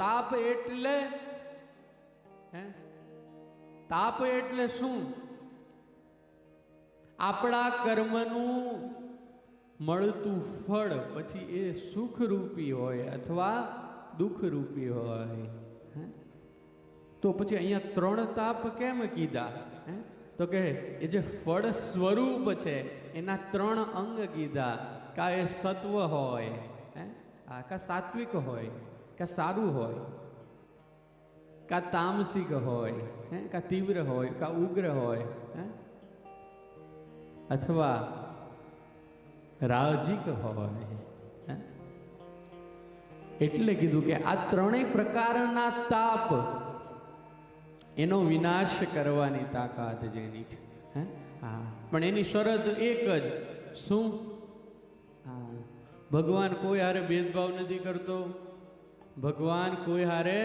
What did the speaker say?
તાપ એટલે તાપ એટલે શું? આપણા કર્મનું મળતું ફળ પછી એ સુખરૂપી હોય અથવા દુઃખરૂપી હોય. તો પછી અહીંયા 3 તાપ કેમ કીધા? તો કે એ જે ફળ સ્વરૂપ છે એના 3 અંગ કીધા. કા એ સત્વ હોય, કા સાત્વિક હોય, કા સારું હોય, કા તામસિક હોય, કા તીવ્ર હોય, કા ઉગ્ર હોય, અથવા રાજીક હોય. એટલે કીધું કે આ 3 પ્રકારના તાપ એનો વિનાશ કરવાની તાકાત જેની છે. પણ એની શરત એક જ. શું? ભગવાન કોઈ હારે ભેદભાવ નથી કરતો. ભગવાન કોઈ હારે